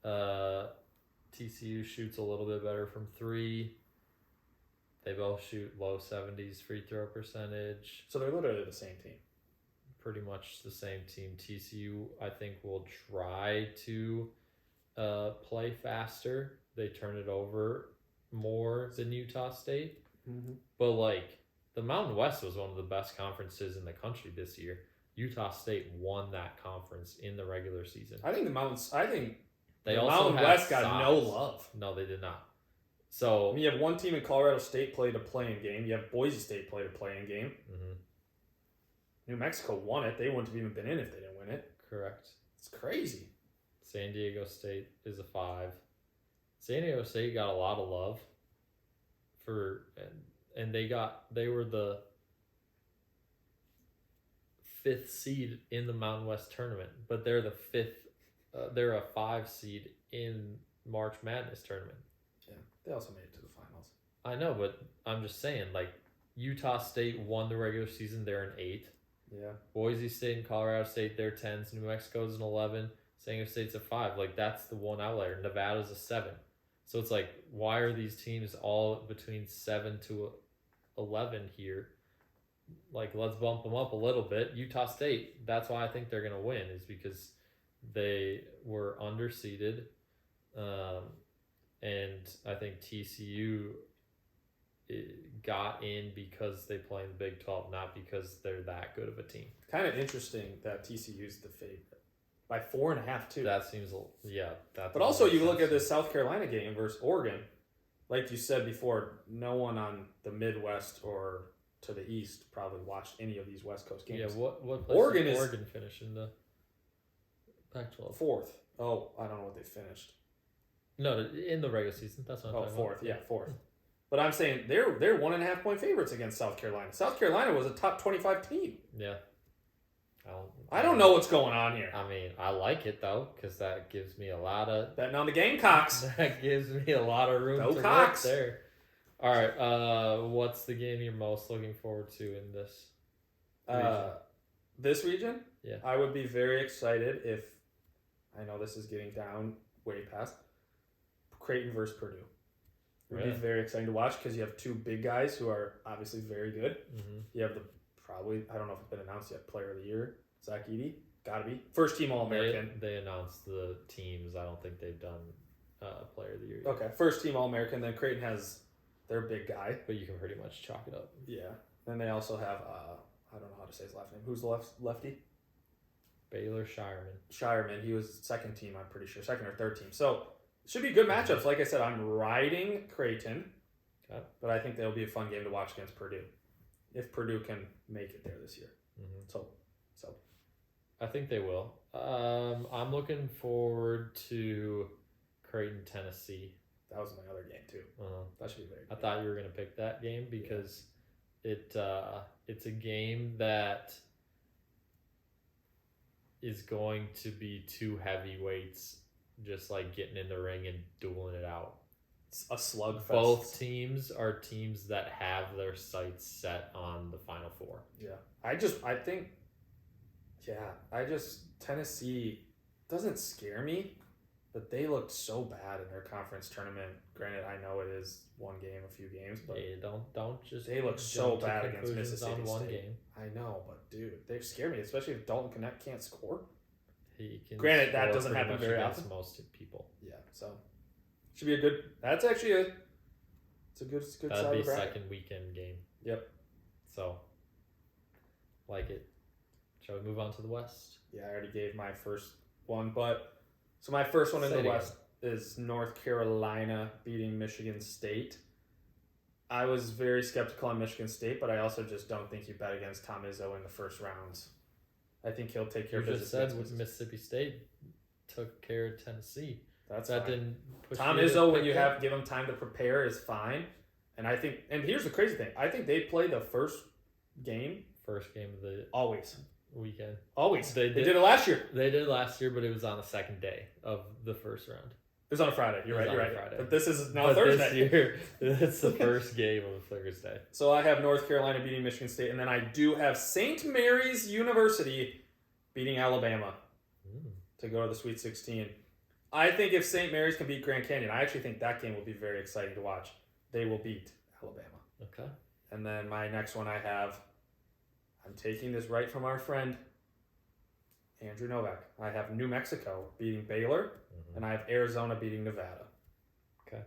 TCU shoots a little bit better from 3. They both shoot low 70s free throw percentage. So they're literally the same team. Pretty much the same team. TCU, I think, will try to play faster. They turn it over more than Utah State. Mm-hmm. But, the Mountain West was one of the best conferences in the country this year. Utah State won that conference in the regular season. I think the Mountain also West got size. no love. No, they did not. So you have one team in Colorado State played a play-in game. You have Boise State played a play-in game. Mm-hmm. New Mexico won it. They wouldn't have even been in if they didn't win it. Correct. It's crazy. San Diego State is a 5. San Diego State got a lot of love and they were the 5th seed in the Mountain West tournament, but they're the 5th. They're a 5 seed in March Madness tournament. Yeah, they also made it to the finals. I know, but I'm just saying, Utah State won the regular season. They're an 8. Yeah. Boise State and Colorado State, they're 10s. New Mexico's an 11. San Diego State's a 5. That's the one outlier. Nevada's a 7. So it's why are these teams all between 7 to 11 here? Let's bump them up a little bit. Utah State, that's why I think they're going to win, is because they were underseeded. And I think TCU got in because they play in the Big 12, not because they're that good of a team. Kind of interesting that TCU's the favorite. By 4.5 too. That seems, But also you look at this South Carolina game versus Oregon. Like you said before, no one on the Midwest or to the East probably watched any of these West Coast games. Yeah, what place Oregon did Oregon finish in the Pac-12? 4th. Oh, I don't know what they finished. No, in the regular season. That's what I'm talking 4th. about. Yeah, 4th. But I'm saying they're 1.5 point favorites against South Carolina. South Carolina was a top 25 team. Yeah. I don't know what's going on here. I mean, I like it though, because that gives me a lot of Betting on the Gamecocks. That gives me a lot of room to Cocks. work there. All right, what's the game you're most looking forward to in this region? This region? Yeah. I would be very excited if, I know this is getting down way past, Creighton versus Purdue. It would be very exciting to watch because you have two big guys who are obviously very good. Mm-hmm. You have I don't know if it's been announced yet, Player of the Year, Zach Edey. Gotta be. First team All-American. They announced the teams. I don't think they've done Player of the Year yet. Okay, first team All-American. Then Creighton has their big guy. But you can pretty much chalk it up. Yeah. Then they also have, I don't know how to say his last name. Who's the lefty? Baylor Shireman. Shireman. He was second team, I'm pretty sure. Second or third team. So, it should be good matchups. Like I said, I'm riding Creighton. Okay. But I think that'll be a fun game to watch against Purdue. If Purdue can make it there this year. Mm-hmm. So. I think they will. I'm looking forward to Creighton, Tennessee. That was my other game too. That should be very good. I thought you were going to pick that game because it's a game that is going to be two heavyweights just like getting in the ring and dueling it out. It's a slugfest. Both teams are teams that have their sights set on the Final Four. Yeah. Tennessee doesn't scare me, but they looked so bad in their conference tournament. Granted, I know it is one game, a few games, but don't just they look so bad against Mississippi on one State. Game. I know, but dude, they scare me, especially if Dalton Connect can't score. He can. Granted, that score doesn't pretty happen much very against often. most people. Yeah, so should be a good. That's actually it's a good side That'd of be the bracket. second weekend game. Yep. So, like it. Shall we move on to the West? Yeah, I already gave my first one, but so my first one in the West is North Carolina beating Michigan State. I was very skeptical on Michigan State, but I also just don't think you bet against Tom Izzo in the first rounds. I think he'll take care of business. You just said Mississippi State took care of Tennessee. That fine. Didn't push Tom Izzo, when you give him time to prepare, is fine. And I think, and here's the crazy thing, I think they play the first game of the always weekend. Always. They did it last year. They did it last year, but it was on the second day of the first round. It was on a Friday. You're right. Friday. But this is now Thursday. This year, it's the first game of Thursday. So I have North Carolina beating Michigan State, and then I do have St. Mary's University beating Alabama to go to the Sweet 16. I think if St. Mary's can beat Grand Canyon, I actually think that game will be very exciting to watch. They will beat Alabama. Okay. And then my next one I'm taking this right from our friend Andrew Novak. I have New Mexico beating Baylor, and I have Arizona beating Nevada. Okay.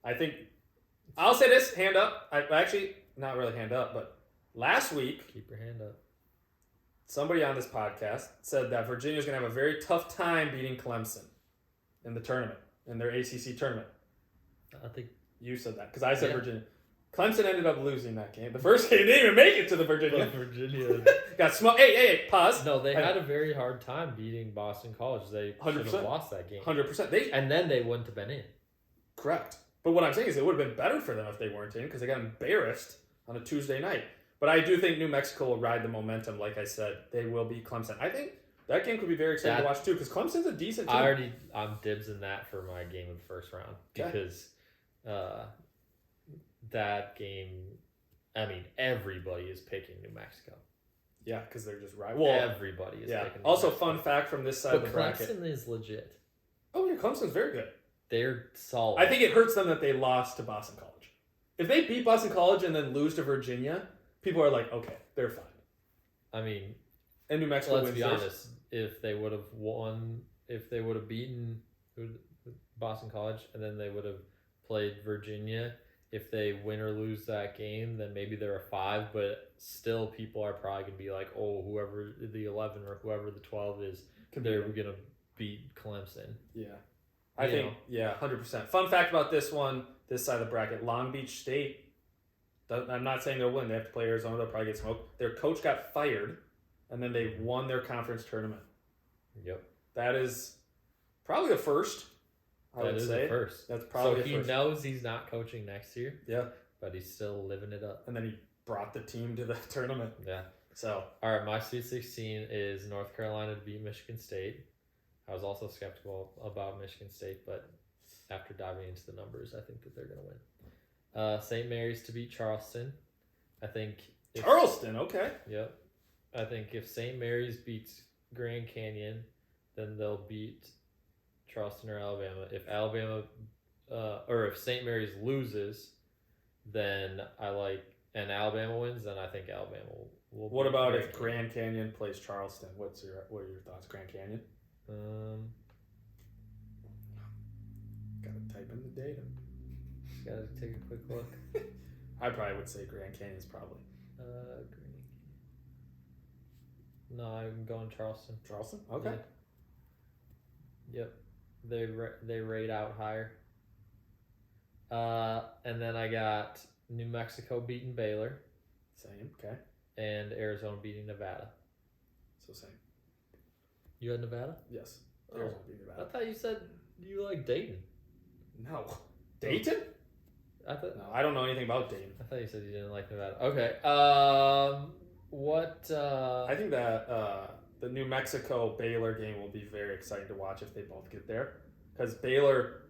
I think, I'll say this, hand up. Actually, not really hand up, but last week, keep your hand up. Somebody on this podcast said that Virginia's going to have a very tough time beating Clemson in the tournament, in their ACC tournament. I think you said that, because I said Virginia. Clemson ended up losing that game. The first game, they didn't even make it to the Virginia. Virginia got smoked. Hey, pause. No, they had a very hard time beating Boston College. They 100%. should have lost that game. 100%. And then they wouldn't have been in. Correct. But what I'm saying is it would have been better for them if they weren't in, because they got embarrassed on a Tuesday night. But I do think New Mexico will ride the momentum. Like I said, they will beat Clemson. I think that game could be very exciting to watch too, because Clemson's a decent team. I'm dibsing that for my game of the first round, because that game, I mean, everybody is picking New Mexico. Yeah, because they're just right. Well, everybody is picking New Also, Mexico. fun fact from this side of the bracket. Clemson is legit. Oh, yeah, Clemson's very good. They're solid. I think it hurts them that they lost to Boston College. If they beat Boston College and then lose to Virginia, people are like, okay, they're fine. I mean, and New Mexico let's be honest. If they would have beaten Boston College and then they would have played Virginia, if they win or lose that game, then maybe they're a 5, but still people are probably going to be like, oh, whoever the 11 or whoever the 12 is, they're going to beat Clemson. Yeah. I think 100%. Fun fact about this one, this side of the bracket, Long Beach State, I'm not saying they'll win. They have to play Arizona. They'll probably get smoked. Their coach got fired, and then they won their conference tournament. Yep. That is probably a first, I would say. The first. That's probably so he knows he's not coaching next year. Yeah. But he's still living it up. And then he brought the team to the tournament. Yeah. So, all right, my Sweet 16 is North Carolina to beat Michigan State. I was also skeptical about Michigan State, but after diving into the numbers, I think that they're going to win. St. Mary's to beat Charleston. I think Charleston, okay. Yep. I think if St. Mary's beats Grand Canyon, then they'll beat Charleston or Alabama. If if St. Mary's loses, then and Alabama wins, then I think Alabama will What about if Grand Canyon plays Charleston? What are your thoughts, Grand Canyon? Gotta type in the data. Just gotta take a quick look. I probably would say Grand Canyon's probably. No, I'm going Charleston. Charleston? Okay. Yeah. Yep. They rate out higher. And then I got New Mexico beating Baylor. Same, okay. And Arizona beating Nevada. So same. You had Nevada? Yes. Arizona beating Nevada. I thought you said you like Dayton. No. Dayton? No, I don't know anything about Dayton. I thought you said you didn't like Nevada. Okay. I think that the New Mexico Baylor game will be very exciting to watch if they both get there. Because Baylor,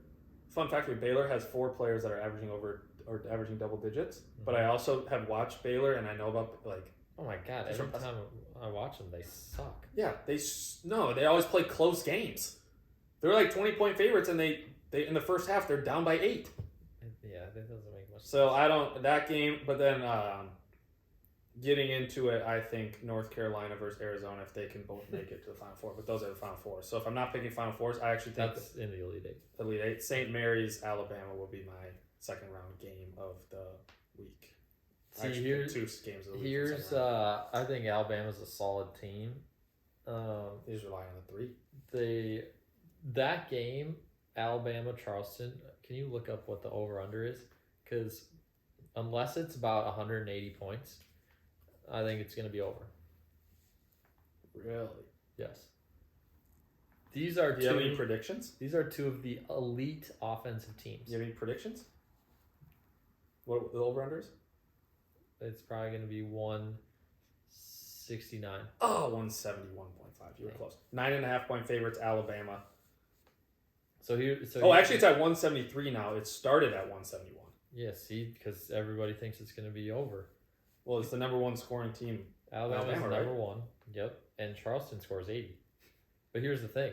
fun fact with Baylor, has 4 players that are averaging double digits. Mm-hmm. But I also have watched Baylor and I know about oh my god! Every time I watch them, they suck. Yeah, they always play close games. They're like 20-point favorites, and they in the first half they're down by 8. Yeah, that doesn't make much sense. So I don't that game, but then getting into it, I think North Carolina versus Arizona if they can both make it to the Final Four. But those are the Final Four. So if I'm not picking Final Fours, I actually think that's in the Elite Eight. Elite Eight. St. Mary's, Alabama will be my second round game of the week. See, here's 2 games of the week. I think Alabama's a solid team. They just rely on the 3. That game, Alabama Charleston. Can you look up what the over under is? Because unless it's about 180 points, I think it's going to be over. Really? Yes. These are. Do you have any predictions? These are 2 of the elite offensive teams. Do you have any predictions? What the over unders? It's probably going to be 169. Oh, 171.5. You were close. 9.5 point favorites, Alabama. Actually, it's at 173 now. It started at 171. Yeah, see, because everybody thinks it's going to be over. Well, it's the number 1 scoring team. Alabama's number 1. Yep, and Charleston scores 80. But here's the thing: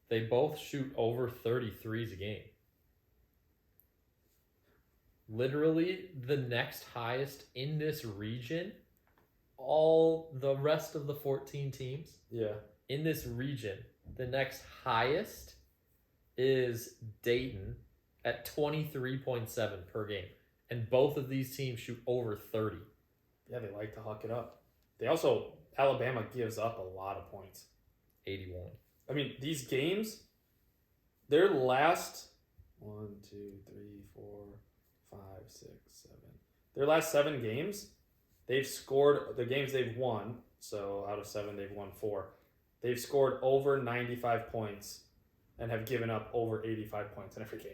they both shoot over 33s a game. Literally, the next highest in this region, all the rest of the 14 teams. Yeah. In this region, the next highest is Dayton at 23.7 per game. And both of these teams shoot over 30. Yeah, they like to huck it up. Alabama gives up a lot of points. 81. I mean, these games, their last 1, 2, 3, 4, 5, 6, 7. Their last 7 games, they've scored the games they've won. So out of 7, they've won 4. They've scored over 95 points and have given up over 85 points in every game.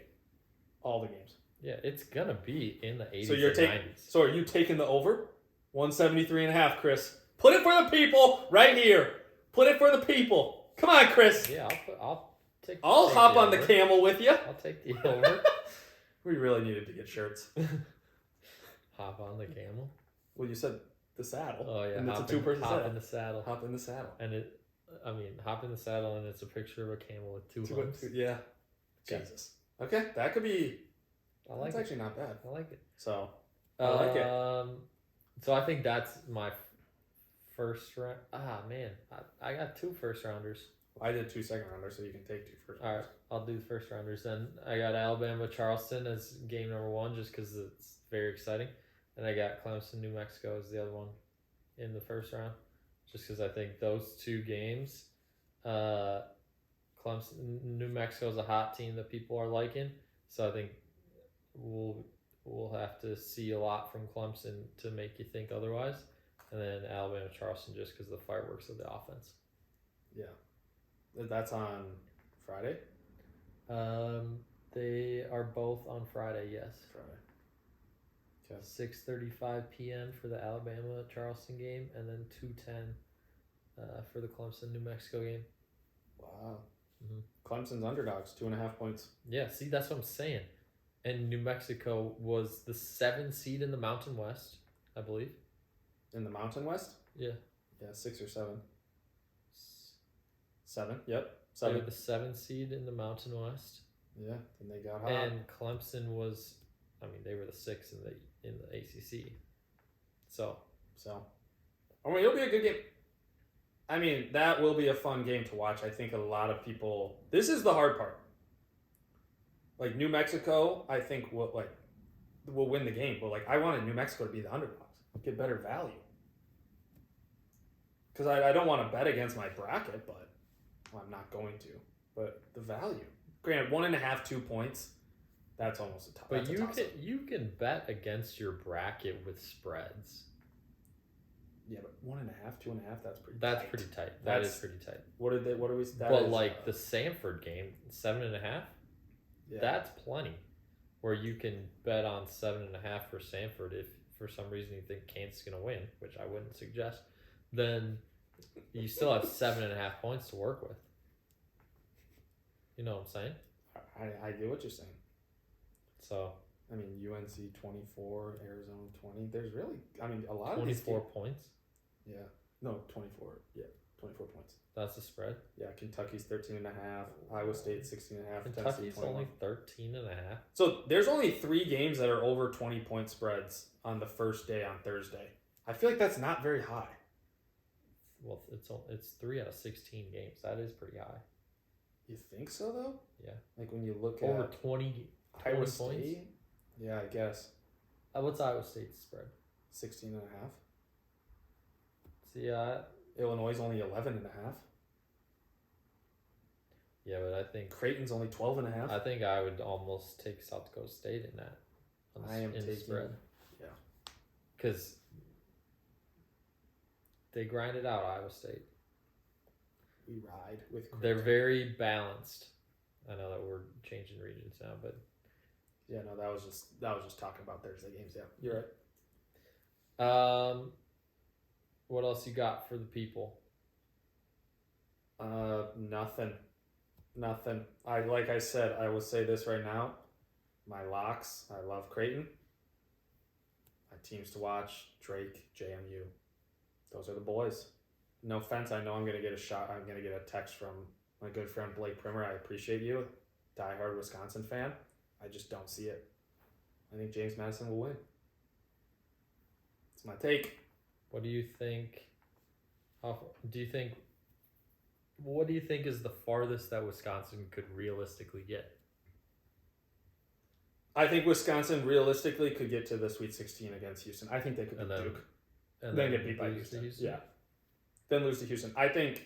All the games. Yeah, it's going to be in the 80s and 90s. So are you taking the over? 173.5, Chris. Put it for the people right here. Put it for the people. Come on, Chris. Yeah, I'll hop on the camel with you. I'll take the over. We really needed to get shirts. Hop on the camel? Well, you said the saddle. Oh, yeah. And it's a 2-person saddle. Hop in the saddle. Hop in the saddle. And hop in the saddle and it's a picture of a camel with 2 humps. Yeah. Jesus. Okay, that could be... That's actually not bad. I like it. So, I like it. So I think that's my first round. Man. I got 2 first rounders. I did 2 second rounders, so you can take 2 first rounders. All right, I'll do the first rounders then. I got Alabama Charleston as game number 1 just because it's very exciting. And I got Clemson New Mexico as the other one in the first round just because I think those 2 games, Clemson New Mexico is a hot team that people are liking. So I think we'll have to see a lot from Clemson to make you think otherwise. And then Alabama Charleston just because of the fireworks of the offense. Yeah. That's on Friday? They are both on Friday, yes. Friday. Okay. 6:35 p.m. for the Alabama Charleston game, and then 2:10 for the Clemson New Mexico game. Wow. Mm-hmm. Clemson's underdogs, 2.5 points. Yeah, see, that's what I'm saying. And New Mexico was the 7th seed in the Mountain West, I believe. In the Mountain West? Yeah. Yeah, 6 or 7. 7. Yep. They 7. were the 7th seed in the Mountain West. Yeah, and they got hot. And Clemson was, I mean, they were the 6th in the ACC. So, I mean, it'll be a good game. I mean, that will be a fun game to watch. I think a lot of people. This is the hard part. Like New Mexico, I think will win the game, but I wanted New Mexico to be the underdogs, get better value. Because I don't want to bet against my bracket, but I'm not going to. But the value, granted, 1.5, 2 points, that's almost a tough. But you can bet against your bracket with spreads. Yeah, but 1.5, 2.5, that's pretty. That's tight. pretty tight. That is pretty tight. What are we? But the Samford game, 7.5. Yeah. That's plenty. Where you can bet on 7.5 for Samford if for some reason you think Kansas is going to win, which I wouldn't suggest. Then you still have 7.5 points to work with. You know what I'm saying? I get what you're saying. So. I mean, UNC 24, Arizona 20. There's really, a lot of 24 points? Yeah. No, 24. Yeah, 24 points. That's the spread? Yeah, Kentucky's 13.5. Iowa State 16.5. Kentucky's only 13.5. So there's only 3 games that are over 20-point spreads on the first day on Thursday. I feel like that's not very high. Well, it's 3 out of 16 games. That is pretty high. You think so, though? Yeah. Like when you look over at 20 Iowa points? State? Yeah, I guess. What's Iowa State's spread? 16.5. See, Illinois is only 11.5. Yeah, but I think Creighton's only 12.5. I think I would almost take South Dakota State in that. In spread. Yeah. Because they grind it out, Iowa State. We ride with Creighton. They're very balanced. I know that we're changing regions now, but yeah, no, that was just talking about Thursday games. Yeah, you're right. What else you got for the people? Nothing. Like I said, I will say this right now. My locks. I love Creighton. My teams to watch: Drake, JMU. Those are the boys. No offense, I know I'm gonna get a text from my good friend Blake Primer. I appreciate you, diehard Wisconsin fan. I just don't see it. I think James Madison will win. It's my take. What do you think? What do you think is the farthest that Wisconsin could realistically get? I think Wisconsin realistically could get to the Sweet 16 against Houston. I think they could beat Duke. And then get beat by Houston. Yeah. Then lose to Houston. I think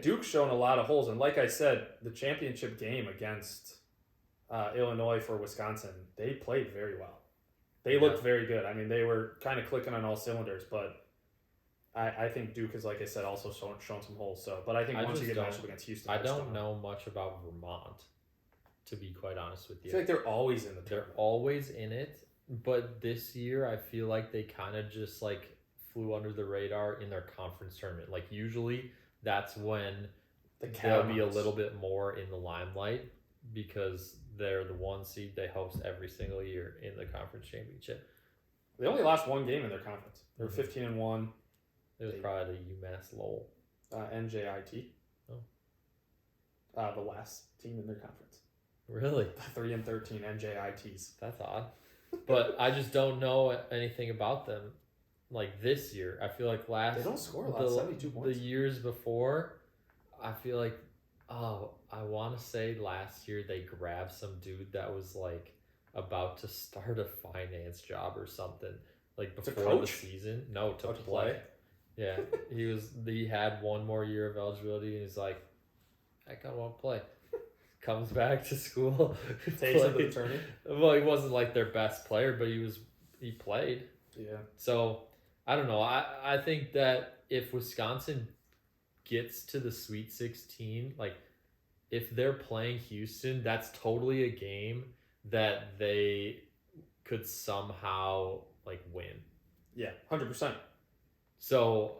Duke's shown a lot of holes. And like I said, the championship game against Illinois for Wisconsin, they played very well. They looked very good. I mean, they were kind of clicking on all cylinders, but I think Duke has, like I said, also shown some holes. So, but I think once you get matched up against Houston, I don't know much about Vermont, to be quite honest with you. I feel like they're always in the tournament. They're always in it, but this year I feel like they kind of just flew under the radar in their conference tournament. Like usually that's when they'll be a little bit more in the limelight because they're the 1 seed. They host every single year in the conference championship. They only lost 1 game in their conference. They were 15-1. It was probably the UMass Lowell. NJIT. The last team in their conference. Really? 3-13 NJITs. That's odd. But I just don't know anything about them. Like this year, I feel like they don't score a lot. 72 points. The years before, I feel like, I want to say last year they grabbed some dude that was about to start a finance job or something before the season. No, to play. Yeah, he had 1 more year of eligibility, and he's like, I kind of want to play. Comes back to school, takes him to the tourney. Well, he wasn't their best player, but he played. Yeah. So I don't know. I think that if Wisconsin gets to the Sweet 16, if they're playing Houston, that's totally a game that they could somehow like win. Yeah, 100%. So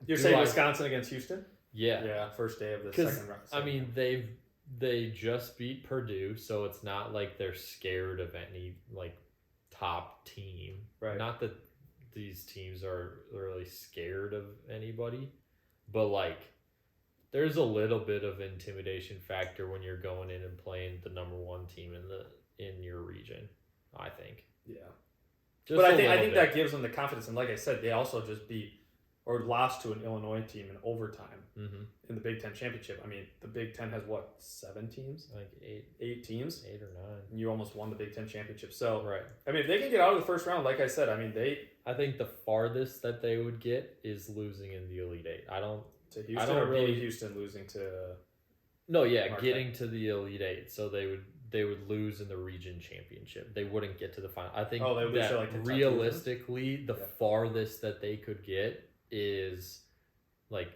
you're saying Wisconsin against Houston? Yeah. Yeah, first day of the second round. I mean, they just beat Purdue, so it's not like they're scared of any like top team. Right. Not that these teams are really scared of anybody, but like there's a little bit of intimidation factor when you're going in and playing the number one team in your region, I think. Yeah. Just but I think that gives them the confidence, and like I said, they also just beat or lost to an Illinois team in overtime in the Big Ten championship. I mean, the Big Ten has what, 7 teams? Like 8 teams? 8 or 9. And you almost won the Big Ten championship. So, right. I mean, if they can get out of the first round, like I said, I mean, I think the farthest that they would get is losing in the Elite Eight. To Houston or beating Houston, losing to... No, yeah, Marquette. getting to the Elite Eight. So they would lose in the region championship. They wouldn't get to the final. I think they would lose to, like, realistically, the farthest that they could get is like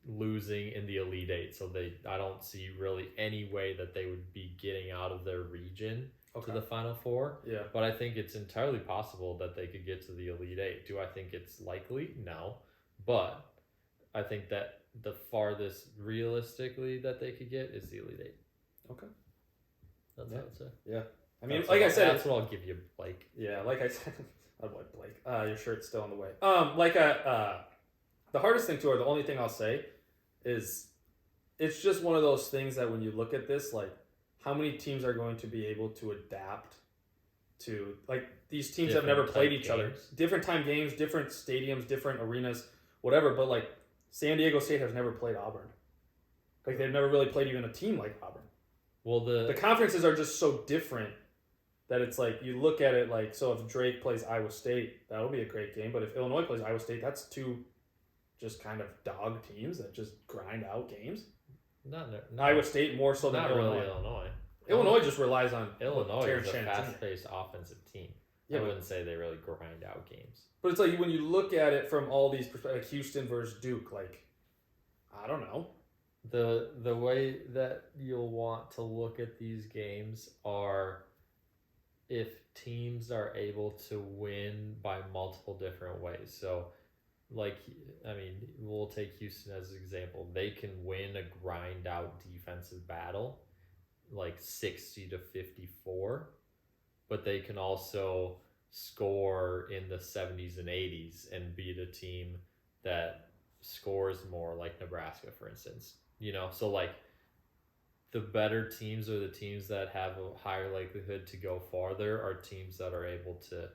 losing in the Elite Eight. So I don't see really any way that they would be getting out of their region to the Final Four. Yeah. But I think it's entirely possible that they could get to the Elite Eight. Do I think it's likely? No. But I think that the farthest realistically that they could get is the Elite Eight. Okay. That's what I would say. Yeah. I mean, I said, that's what I'll give you, Blake. Yeah, like I said, I'd like Blake. Your shirt's still on the way. The hardest thing the only thing I'll say is it's just one of those things that when you look at this, like how many teams are going to be able to adapt to, like, these teams have never played each other. Different time games, different stadiums, different arenas, whatever. But like San Diego State has never played Auburn. Like they've never really played even a team like Auburn. Well, the conferences are just so different that it's like you look at it like, so if Drake plays Iowa State, that'll be a great game. But if Illinois plays Iowa State, that's 2 just kind of dog teams that just grind out games. Iowa State more so than Illinois. Really Illinois. Illinois just relies on Illinois is a fast-paced offensive team. Yeah, I wouldn't say they really grind out games. But it's like when you look at it from all these perspectives, like Houston versus Duke, like, I don't know. The way that you'll want to look at these games are if teams are able to win by multiple different ways. So, like, I mean, we'll take Houston as an example. They can win a grind out defensive battle, like 60-54, but they can also score in the 70s and 80s and beat a team that scores more, like Nebraska, for instance. You know, so like the better teams are the teams that have a higher likelihood to go farther are teams that are able to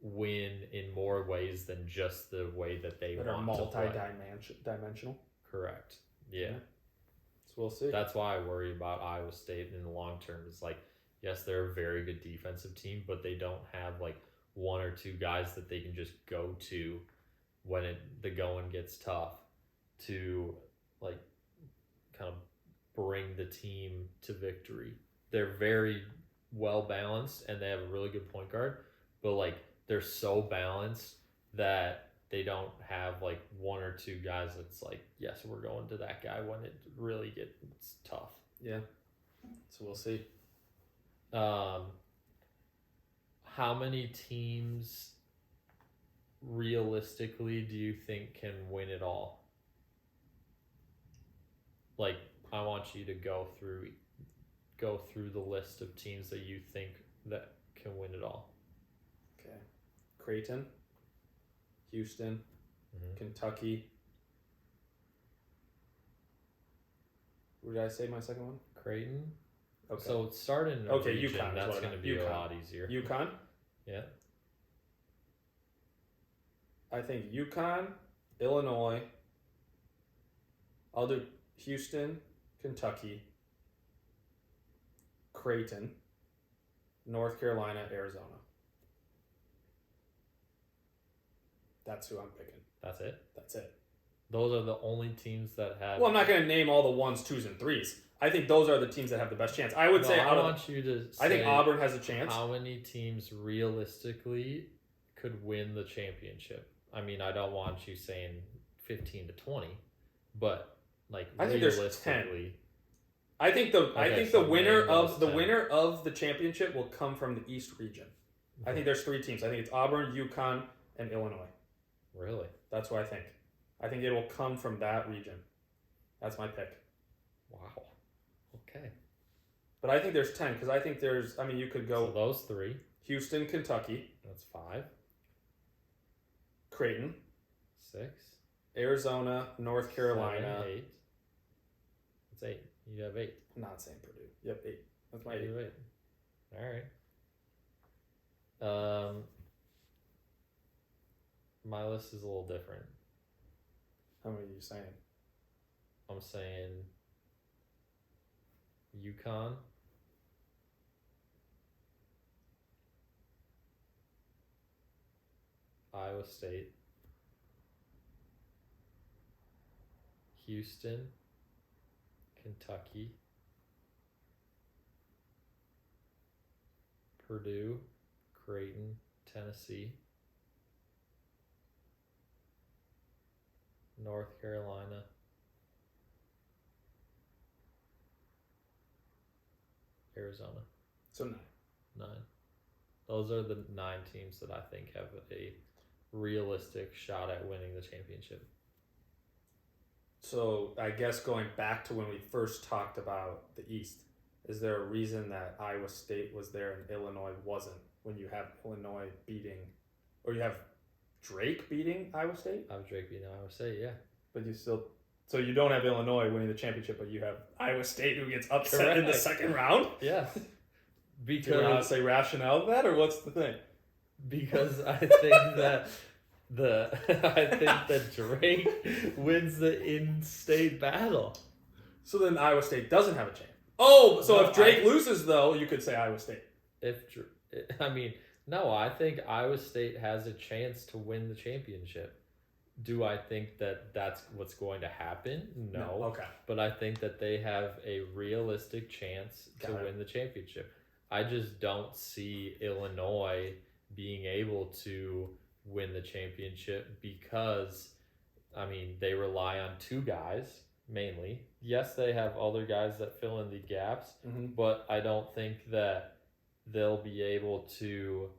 win in more ways than just the way that they want to play. Multi-dimensional. Correct. Yeah. So we'll see. That's why I worry about Iowa State in the long term. It's like, yes, they're a very good defensive team, but they don't have like 1 or 2 guys that they can just go to when the going gets tough to like kind of bring the team to victory. They're very well balanced and they have a really good point guard, but like they're so balanced that they don't have like 1 or 2 guys that's like, yes, we're going to that guy when it really gets tough. Yeah. So we'll see. How many teams realistically do you think can win it all? Like, I want you to go through the list of teams that you think that can win it all. Okay. Creighton, Houston, Kentucky. What did I say my second one? Creighton. Okay. So it's starting in region, UConn. That's going to be a lot easier. UConn? Yeah. I think UConn, Illinois. I'll do Houston, Kentucky, Creighton, North Carolina, Arizona. That's who I'm picking. That's it? That's it. Those are the only teams that have... Well, I'm not going to name all the 1s, 2s, and 3s. I think those are the teams that have the best chance. I would say... I want you to say... I think Auburn has a chance. How many teams realistically could win the championship? I mean, I don't want you saying 15 to 20, but like I think realistically... I think the so winner name of those 10. the championship will come from the East region. I think there's 3 teams. I think it's Auburn, UConn, and Illinois. Really? That's what I think. I think it will come from that region. That's my pick. Wow. Okay. But I think there's 10 because I think there's. I mean, you could go So those 3. Houston, Kentucky. That's 5. Creighton, 6. Arizona, North Carolina. 7, 8. That's 8. You have 8. I'm not saying Purdue. Yep, 8. That's my 8. You have 8. All right. My list is a little different. How many are you saying? I'm saying UConn, Iowa State, Houston, Kentucky, Purdue, Creighton, Tennessee, North Carolina, Arizona. So 9. 9. Those are the 9 teams that I think have a realistic shot at winning the championship. So I guess going back to when we first talked about the East, is there a reason that Iowa State was there and Illinois wasn't when you have Illinois beating, or you have Drake beating Iowa State? I have Drake beating Iowa State, yeah. But you still, so you don't have Illinois winning the championship, but you have Iowa State who gets upset in the second round? Yes. Do you want to say rationale of that, or what's the thing? Because I think that Drake wins the in-state battle. So then Iowa State doesn't have a chance. Oh, so No, if Drake loses, though, you could say Iowa State. I think Iowa State has a chance to win the championship. Do I think that that's what's going to happen? No. Okay. But I think that they have a realistic chance to win the championship. I just don't see Illinois being able to win the championship because, they rely on 2 guys mainly. Yes, they have other guys that fill in the gaps, but I don't think that they'll be able to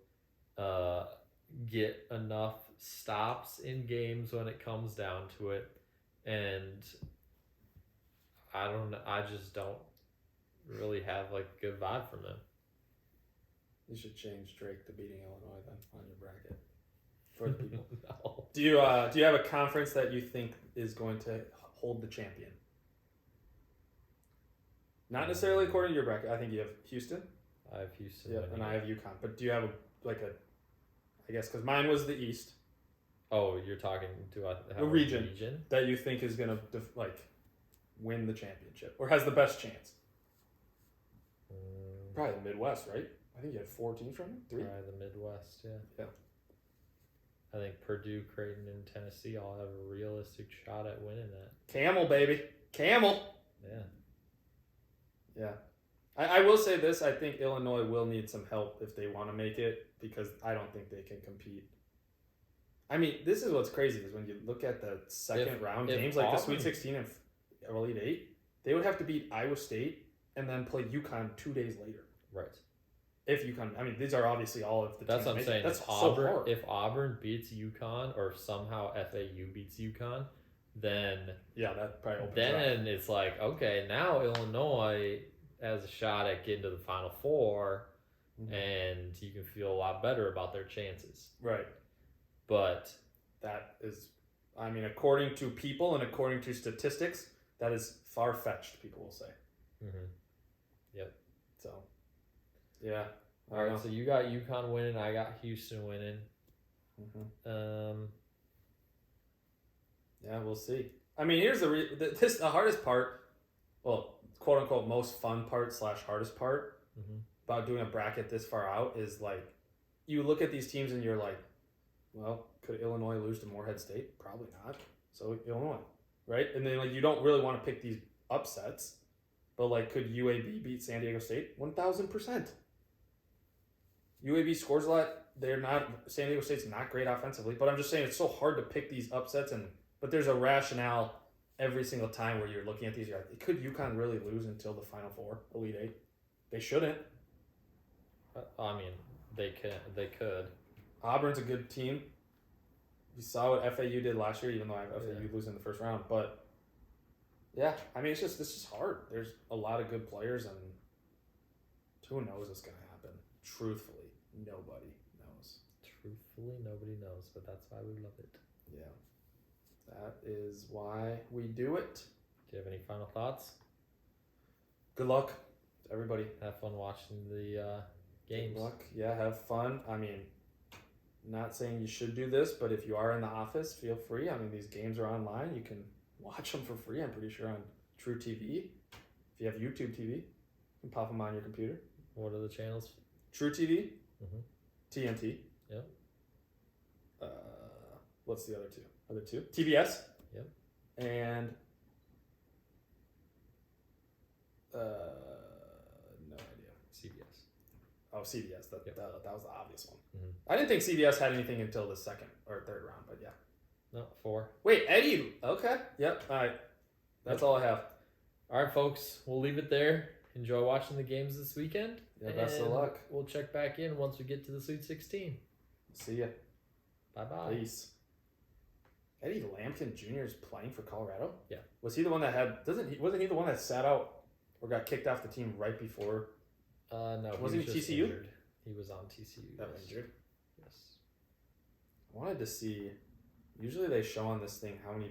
get enough stops in games when it comes down to it. And I just don't really have a good vibe from them. You should change Drake to beating Illinois then on your bracket for the people. No. Do you have a conference that you think is going to hold the champion? Not necessarily according to your bracket. I think you have Houston. I have Houston. Yep, and I have UConn. But do you have I guess because mine was the East. Oh, you're talking to a region that you think is going to win the championship or has the best chance? Probably the Midwest, right? I think you had 4 teams from them. 3. Probably the Midwest, yeah. Yeah. I think Purdue, Creighton, and Tennessee all have a realistic shot at winning that. Camel, baby. Camel. Yeah. Yeah. I will say this. I think Illinois will need some help if they want to make it because I don't think they can compete. This is what's crazy is when you look at the second round games, like the Sweet 16 and Elite 8, they would have to beat Iowa State and then play UConn 2 days later. Right. If UConn, these are obviously all of the That's what I'm saying. That's if Auburn beats UConn or somehow FAU beats UConn, then that probably opens then it's okay, now Illinois has a shot at getting to the Final Four, and you can feel a lot better about their chances. Right. But that is, according to people and according to statistics, that is far-fetched, people will say. Mm-hmm. Yep. So, yeah. All right, so you got UConn winning. I got Houston winning. Mm-hmm. Yeah, we'll see. Here's the hardest part, well, quote-unquote most fun part / hardest part about doing a bracket this far out is, you look at these teams and you're like, well, could Illinois lose to Morehead State? Probably not. So, Illinois, right? And then, you don't really want to pick these upsets, but, could UAB beat San Diego State? 1,000%. UAB scores a lot. San Diego State's not great offensively, but I'm just saying it's so hard to pick these upsets, but there's a rationale every single time where you're looking at these, you're like, could UConn really lose until the Final Four, Elite Eight? They shouldn't. I mean, they could. Auburn's a good team. You saw what FAU did last year, even though I have FAU losing the first round. But yeah, I mean, it's just hard. There's a lot of good players, and who knows what's gonna happen? Truthfully, nobody knows. Truthfully, nobody knows, but that's why we love it. Yeah, that is why we do it. Do you have any final thoughts? Good luck, everybody. Have fun watching the games. Good luck. Yeah, have fun. I mean, not saying you should do this, but if you are in the office, feel free. I mean, these games are online. You can watch them for free, I'm pretty sure, on True TV. If you have YouTube TV, you can pop them on your computer. What are the channels? True TV, TNT. Yep. What's the other two? TBS. Yep. And no idea. CBS. Oh, CBS. That was the obvious one. Mm-hmm. I didn't think CBS had anything until the second or third round, but yeah. No, 4. Wait, Eddie. Okay. Yep. All right. That's all I have. All right, folks. We'll leave it there. Enjoy watching the games this weekend. Yeah, best of luck. We'll check back in once we get to the Sweet 16. See ya. Bye-bye. Peace. Eddie Lampkin Jr. is playing for Colorado? Yeah. Was he the one that wasn't he the one that sat out or got kicked off the team right before? No. Was he he was just TCU? injured. He was on TCU. That was injured? Yes. I wanted to see, usually they show on this thing how many